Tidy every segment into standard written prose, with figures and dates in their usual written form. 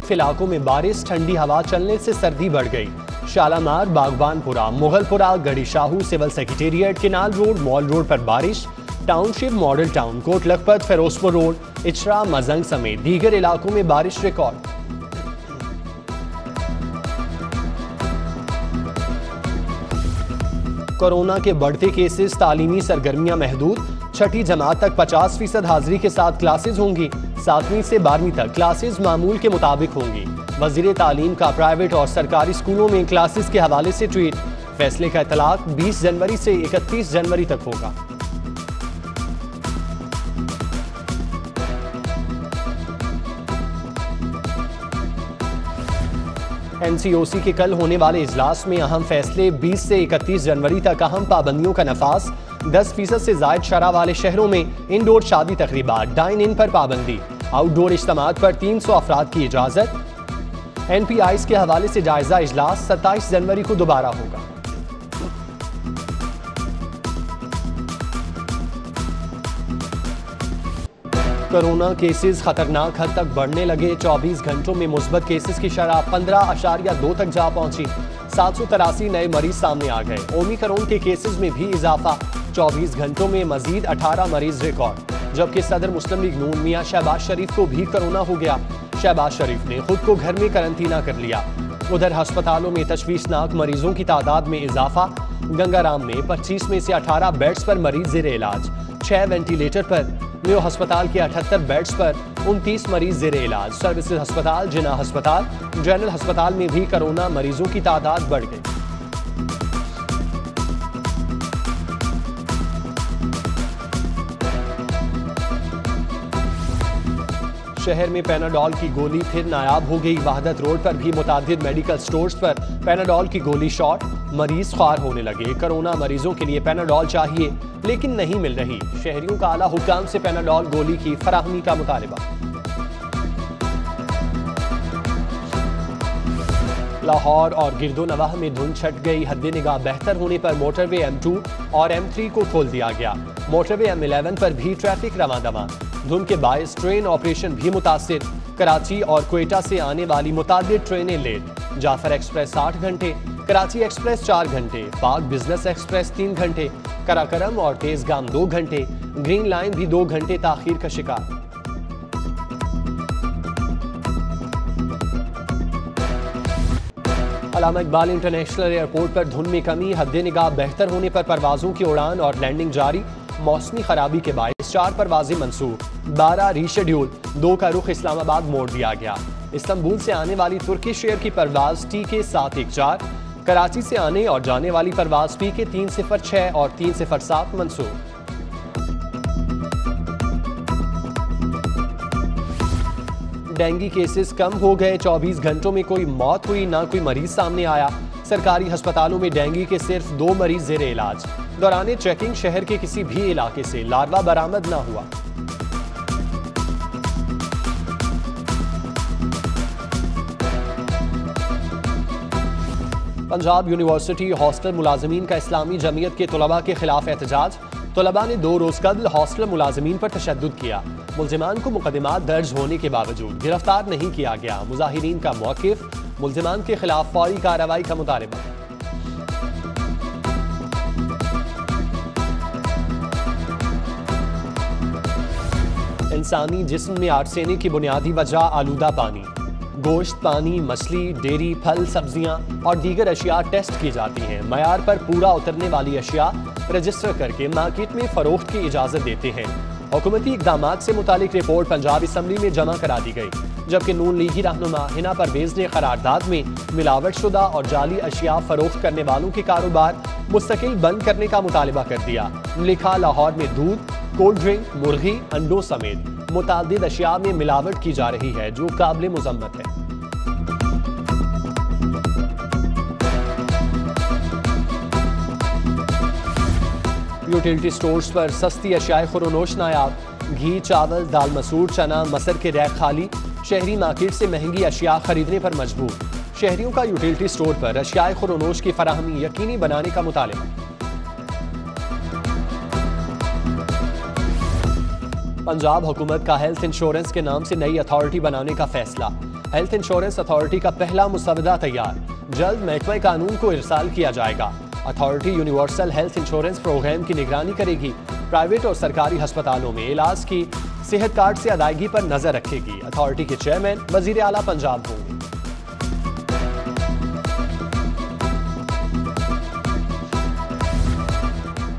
मुख्तलिफ इलाकों में बारिश, ठंडी हवा चलने से सर्दी बढ़ गई। Shalamar, Baghbanpura, Mughalpura, Garhi Shahu, civil secretariat, canal road, mall road पर बारिश। Township, model town, Kot Lakhpat, Ferozepur road, Ichhra, Mozang समेत दीगर इलाकों में बारिश रिकॉर्ड। कोरोना के बढ़ते केसेस, तालीमी सरगर्मियां महदूद। छठी जमात तक 50% हाजिरी के साथ क्लासेज होंगी। 7वीं से 12वीं तक क्लासेज मामूल के मुताबिक होंगी। वजीर तालीम का प्राइवेट और सरकारी स्कूलों में क्लासेज के हवाले से ट्वीट। फैसले का इतलाक 20 जनवरी से 31 जनवरी तक होगा। NCOC के कल होने वाले इजलास में अहम फैसले। 20 से 31 जनवरी तक अहम पाबंदियों का नफाज। 10% से जायद शरह वाले शहरों में इंडोर शादी तकरीबात, डाइन इन पर पाबंदी। आउटडोर इज्तिमात पर 300 अफराद की इजाजत। NPIs के हवाले से जायजा इजलास 27 जनवरी को दोबारा होगा। कोरोना केसेस खतरनाक हद तक बढ़ने लगे। 24 घंटों में मुस्बत केसेस की शरह 15.2 तक जा पहुंची। 783 नए मरीज सामने आ गए। ओमिक्रॉन के केसेस में भी इजाफा। 24 घंटों में मजीद 18 मरीज रिकॉर्ड। जबकि सदर मुस्लिम लीग नून मियां शहबाज शरीफ को भी कोरोना हो गया। शहबाज शरीफ ने खुद को घर में करंटीना कर लिया। उधर अस्पतालों में तशवीशनाक मरीजों की तादाद में इजाफा। गंगाराम में 25 में से 18 बेड्स पर मरीज जेर इलाज। 6 वेंटिलेटर पर। मेयो अस्पताल के 78 बेड्स पर 29 मरीज जेर इलाज। सर्विसेज अस्पताल, जिना अस्पताल, जनरल अस्पताल में भी कोरोना मरीजों की तादाद बढ़ गई। शहर में पैनाडोल की गोली फिर नायाब हो गई। वहादत रोड पर भी मुतादिद मेडिकल स्टोर्स पर पैनाडोल की गोली शॉर्ट। मरीज ख्वार होने लगे। कोरोना मरीजों के लिए पैनाडोल चाहिए लेकिन नहीं मिल रही। शहरियों का आला हुक्काम से पैनाडोल गोली की फराहमी का मुतालबा। लाहौर और गिरदोनवाह में धुंध छट गई। हद निगाह बेहतर होने पर मोटरवे M2 और M3 को खोल दिया गया। मोटरवे M11 पर भी ट्रैफिक रवां-दवां। धुंध के बायस ट्रेन ऑपरेशन भी मुतासिर। कराची और क्वेटा से आने वाली मुतादिद ट्रेनें लेट। जाफर एक्सप्रेस 60 घंटे, कराची एक्सप्रेस 4 घंटे, पाक बिजनेस एक्सप्रेस 3 घंटे, कराकरम और तेजगाम 2 घंटे, ग्रीन लाइन भी 2 घंटे ताखीर का शिकार। अल्लामा इकबाल इंटरनेशनल एयरपोर्ट पर धुंध में कमी। हद निगाह बेहतर होने पर परवाजों की उड़ान और लैंडिंग जारी। मौसमी खराबी के बायस 4 परवाजें मंसूख। 12 रीशेड्यूल। 2 का रुख इस्लामाबाद मोड़ दिया गया। इस्तांबुल से आने वाली तुर्किश एयर की परवाज TK 714, कराची से आने और जाने वाली परवाज PK 306 और 307 मंसूख। डेंगू केसेस कम हो गए। 24 घंटों में कोई मौत हुई, ना कोई मरीज सामने आया। सरकारी अस्पतालों में डेंगू के सिर्फ 2 मरीज जेर इलाज। दौरान चेकिंग शहर के किसी भी इलाके से लार्वा बरामद ना हुआ। पंजाब यूनिवर्सिटी हॉस्टल मुलाजमीन का इस्लामी जमीयत के तलबा के खिलाफ एहतजाज। तलबा ने 2 रोज कबल हॉस्टल मुलाजमीन पर तशद्दुद किया। मुल्जिमान को मुकदमात दर्ज होने के बावजूद गिरफ्तार नहीं किया गया। मुजाहिरीन का मौकिफ, मुल्जिमान के खिलाफ फौरी कार्रवाई का मुतालबा। इंसानी जिस्म में आर्सेनिक की बुनियादी वजह आलूदा पानी। गोश्त, पानी, मछली, डेयरी, फल, सब्जियां और दीगर अशिया टेस्ट की जाती हैं। मयार पर पूरा उतरने वाली अशिया रजिस्टर करके मार्केट में फरोख्त की इजाजत देते हैं। हुकूमती इकदामात से मुतालिक रिपोर्ट पंजाब असम्बली में जमा करा दी गई। जबकि नून लीगी रहनुमा हिना परवेज ने करारदाद में मिलावट शुदा और जाली अशिया फरोख्त करने वालों के कारोबार मुस्तकिल बंद करने का मुतालबा कर दिया। लिखा, लाहौर में दूध, कोल्ड ड्रिंक, मुर्गी, अंडों समेत मुतादिद अशिया में मिलावट की जा रही है जो काबिल मुज़म्मत है। यूटिलिटी स्टोर्स पर सस्ती अशियाए खुरोनोश नायाब। घी, चावल, दाल मसूर, चना, मसर के रैक खाली। शहरी मार्केट से महंगी अशिया खरीदने पर मजबूर। शहरियों का यूटिलिटी स्टोर पर अशियाए खुरोनोश की फराहमी यकीनी बनाने का मुतालबा। पंजाब हुकूमत का हेल्थ इंश्योरेंस के नाम से नई अथॉरिटी बनाने का फैसला। हेल्थ इंश्योरेंस अथॉरिटी का पहला मुसवदा तैयार, जल्द महकमे कानून को इरसाल किया जाएगा। Authority universal health insurance programme की निगरानी करेगी। प्राइवेट और सरकारी अस्पतालों में इलाज की सेहत कार्ड से अदायगी पर नजर रखेगी। अथॉरिटी के चेयरमैन वजीर आला पंजाब होंगे।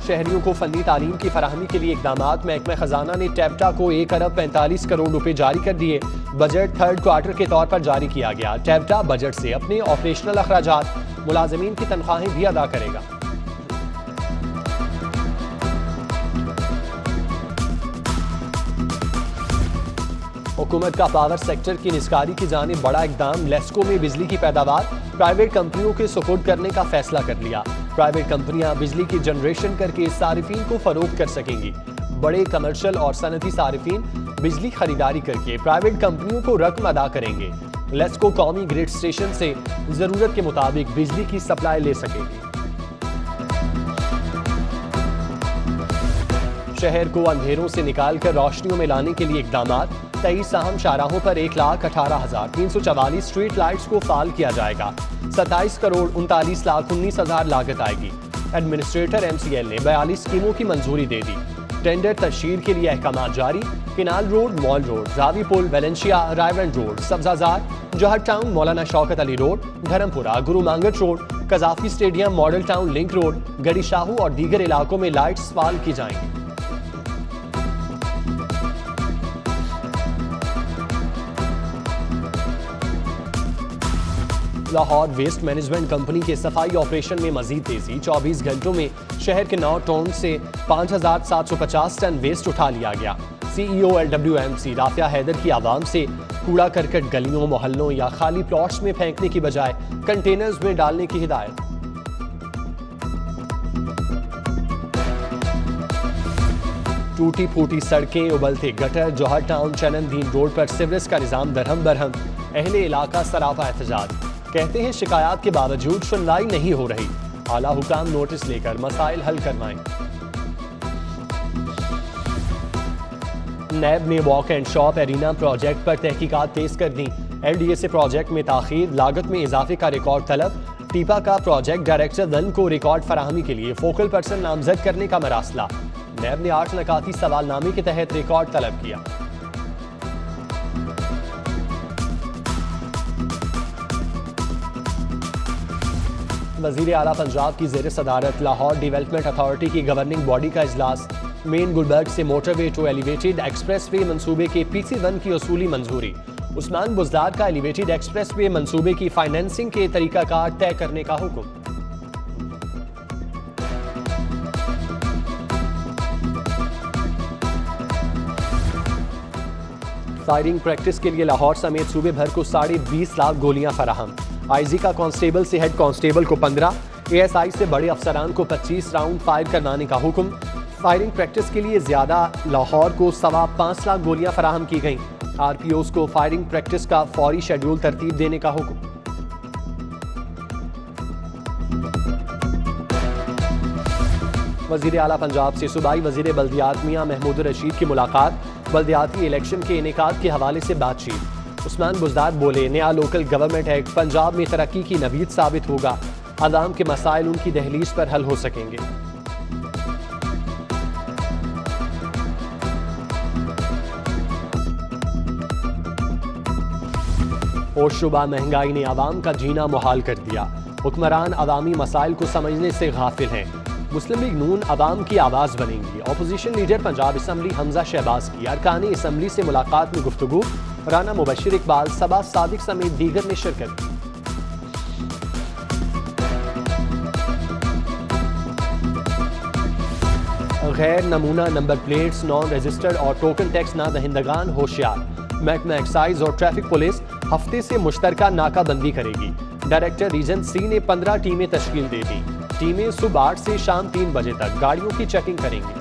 शहरियों को फनी तालीम की फराहमी के लिए इकदाम। महकमा खजाना ने टैप्टा को 1 अरब 45 करोड़ रुपए जारी कर दिए। बजट थर्ड क्वार्टर के तौर पर जारी किया गया। टैप्टा बजट से अपने ऑपरेशनल अखराजात, मुलाजमीन की तनख्वाहें भी अदा करेगा। हुकूमत का पावर सेक्टर की निस्कारी की जानिब बड़ा इकदाम। लेस्को में बिजली की पैदावार प्राइवेट कंपनियों के सुपुर्द करने का फैसला कर लिया। प्राइवेट कंपनियां बिजली की जनरेशन करके सारिफीन को फरोख्त कर सकेंगी। बड़े कमर्शियल और सनती सारिफीन बिजली खरीदारी करके प्राइवेट कंपनियों को रकम अदा करेंगे। लेस्को कौमी ग्रिड स्टेशन से जरूरत के मुताबिक बिजली की सप्लाई ले सकेगी। शहर को अंधेरों से निकालकर रोशनियों में लाने के लिए इकदाम। 23 अहम शाहराहों पर 1,18,344 स्ट्रीट लाइट्स को फाल किया जाएगा। 27 करोड़ 39,19,000 लागत आएगी। एडमिनिस्ट्रेटर MCL ने 42 स्कीमों की मंजूरी दे दी। टेंडर तशहीर के लिए अहकाम जारी। Canal road, mall road, Ravi पुल, Valencia, Raiwind road, Sabzazar, Johar town, Maulana Shaukat Ali road, Dharampura, Guru Mangat road, Gaddafi stadium, model town, link road, Garhi Shahu और दीगर इलाकों में लाइट्स फाल की जाएंगी। लाहौर वेस्ट मैनेजमेंट कंपनी के सफाई ऑपरेशन में मजीद तेजी। 24 घंटों में शहर के 9 टाउन से 5,750 टन वेस्ट उठा लिया गया। CEO LWMC राफिया हैदर की आवाम से कूड़ा करकट गलियों, मोहल्लों या खाली प्लॉट्स में फेंकने की बजाय कंटेनर्स में डालने की हिदायत। टूटी फूटी सड़कें, उबलते गटर। जौहर टाउन चननदीन रोड पर सिवरेज का निजाम दरहम बरहम। अहले इलाका सरापा एहतजाज, कहते हैं शिकायत के बावजूद सुनवाई नहीं हो रही। आला हुकाम नोटिस लेकर मसाइल हल करवाएं। नैब ने walk and shop arena project पर तहकीकात तेज कर दी। LDA प्रोजेक्ट में ताखीर, लागत में इजाफे का रिकॉर्ड तलब। टीपा का प्रोजेक्ट डायरेक्टर वन को रिकॉर्ड फराहमी के लिए फोकल पर्सन नामजद करने का मरासला। नैब ने 8 नकाती सवालनामे के तहत रिकॉर्ड तलब किया। वजीर आला पंजाब की ज़ेर सदारत लाहौर डेवलपमेंट अथॉरिटी की गवर्निंग बॉडी का इजलास। मेन गुलबर्ग से motorway to elevated expressway मनसूबे के PC1 की असूली मंजूरी। उस्मान बुज़दार का एलिवेटेड एक्सप्रेस वे मनसूबे की फाइनेंसिंग के तरीकाकार तय करने का हुक्म। फायरिंग प्रैक्टिस के लिए लाहौर समेत सूबे भर को 20.5 लाख गोलियां फराहम। IG का कांस्टेबल से हेड कांस्टेबल को 15, ASI से बड़े अफसरान को 25 राउंड फायर करवाने का हुक्म। फायरिंग प्रैक्टिस के लिए ज्यादा लाहौर को 5.25 लाख गोलियां फराहम की गईं। RPOs को फायरिंग प्रैक्टिस का फौरी शेड्यूल तरतीब देने का हुक्म। वजीर आला पंजाब से सूबाई वजीर बल्दियात मियां महमूद रशीद की मुलाकात। बल्दियाती इलेक्शन के इनेकाद के हवाले से बातचीत। उस्मान बुज़दार बोले, नया लोकल गवर्नमेंट एक्ट पंजाब में तरक्की की नवीद साबित होगा। अवाम के मसाइल उनकी दहलीज पर हल हो सकेंगे। होशरुबा महंगाई ने आवाम का जीना मुहाल कर दिया। हुक्मरान अवामी मसाइल को समझने से गाफिल हैं। मुस्लिम लीग नून अवाम की आवाज़ बनेंगी। Opposition leader Punjab assembly Hamza Shahbaz की अरकान असम्बली से मुलाकात में गुफ्तगू। राना मुबशिर इकबाल, सबा सादिक समेत दीगर ने शिरकत। गैर नमूना नंबर प्लेट्स, नॉन रजिस्टर्ड और टोकन टैक्स ना दहिंदगान होशियार। महकमा एक्साइज और ट्रैफिक पुलिस हफ्ते से मुश्तरका नाकाबंदी करेगी। डायरेक्टर रीजन C ने 15 टीमें तश्कील दे दी। टीमें सुबह 8 से शाम 3 बजे तक गाड़ियों की चेकिंग करेंगी।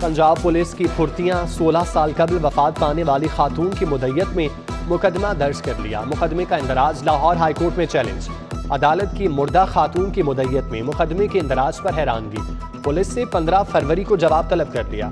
पंजाब पुलिस की फुर्तियां। 16 साल कबल वफात पाने वाली खातून की मुद्दत में मुकदमा दर्ज कर लिया। मुकदमे का इंदराज लाहौर हाईकोर्ट में चैलेंज। अदालत की मुर्दा खातून की मुद्दत में मुकदमे के इंदराज पर हैरानगी। पुलिस से 15 फरवरी को जवाब तलब कर लिया।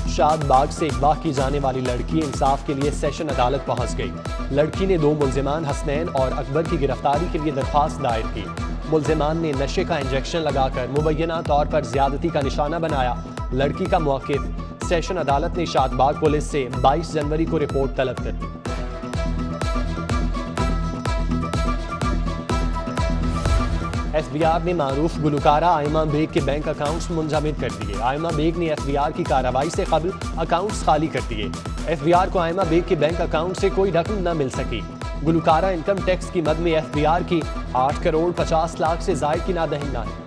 शादबाग से अगवा की जाने वाली लड़की इंसाफ के लिए सेशन अदालत पहुंच गई। लड़की ने 2 मुल्जिमान हसनैन और अकबर की गिरफ्तारी के लिए दरख्वास्त दायर की। मुल्जिमान ने नशे का इंजेक्शन लगाकर मुबैना तौर पर ज्यादती का निशाना बनाया। लड़की का मौक़िफ़ सेशन अदालत ने शादबाग पुलिस से 22 जनवरी को रिपोर्ट तलब कर दी। FBI ने मारूफ गुलकारा आयमा बेग के बैंक अकाउंट्स मुंजमद कर दिए। आयमा बेग ने FBI की कार्रवाई से कबल अकाउंट्स खाली कर दिए। FBI को आयमा बेग के बैंक अकाउंट से कोई रकम न मिल सकी। गुलकारा इनकम टैक्स की मद में FBI की 8 करोड़ 50 लाख से जायद की नादहिंदा है।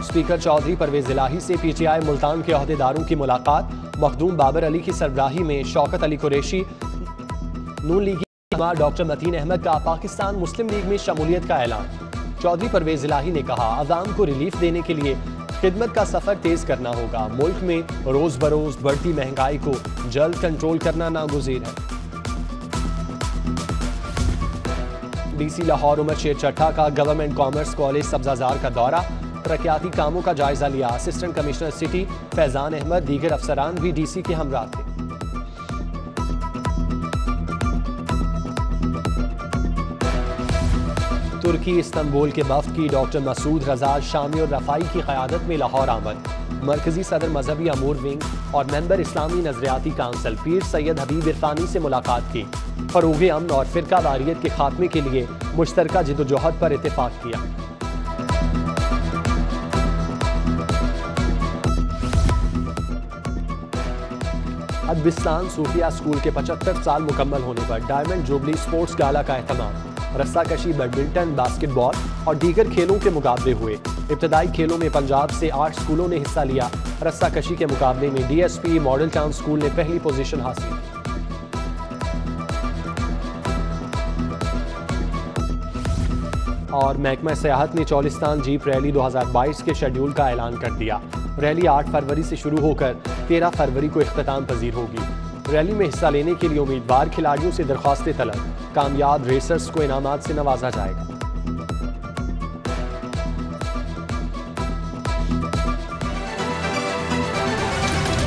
स्पीकर चौधरी परवेज इलाही से PTI मुल्तान के अहदेदारों की मुलाकात। मखदूम बाबर अली की सरबराही में शौकत अली कुरैशी, नून लीगी डॉक्टर मतीन अहमद का पाकिस्तान मुस्लिम लीग में शमूलियत का ऐलान। चौधरी परवेज इलाही ने कहा, अवाम को रिलीफ देने के लिए खिदमत का सफर तेज करना होगा। मुल्क में रोज बरोज बढ़ती महंगाई को जल्द कंट्रोल करना नागुज़ीर है। DC लाहौर उमर शेर चट्टा का गवर्नमेंट कॉमर्स कॉलेज सब्जाजार का दौरा, तरक्याती कामों का जायजा लिया। Assistant commissioner city Faizan Ahmad दीगर अफसरान भी DC के हमरा थे। तुर्की इस्तांबुल के वफ्द की डॉक्टर मसूद रजा शामी और रफ़ाई की क़यादत में लाहौर आमद। मरकजी सदर मजहबी अमूर विंग और मेंबर इस्लामी नजरियाती काउंसिल पीर सैयद हबीब इरफानी से मुलाकात की। फ़रोग़ अमन और फ़िरका वारियत के खात्मे के लिए मुश्तरका जिद्दोजहद पर इत्तेफाक किया। अदबिस्तान सूफिया स्कूल के 75 साल मुकम्मल होने पर डायमंड जुबली स्पोर्ट्स गाला का एहतमाम। रस्साकशी, बैडमिंटन, बास्केटबॉल और दीगर खेलों के मुकाबले हुए। इब्तदाई खेलों में पंजाब से 8 स्कूलों ने हिस्सा लिया। रस्साकशी के मुकाबले में DSP मॉडल टाउन स्कूल ने पहली पोजीशन हासिल की। और महकमा सियाहत ने चौलिस्तान जीप रैली 2022 के शेड्यूल का ऐलान कर दिया। रैली 8 फरवरी से शुरू होकर 13 फरवरी को इख्तिताम पजीर होगी। रैली में हिस्सा लेने के लिए उम्मीदवार खिलाड़ियों से दरख्वास्तें तलब। कामयाब रेसर्स को इनामात से नवाजा जाएगा।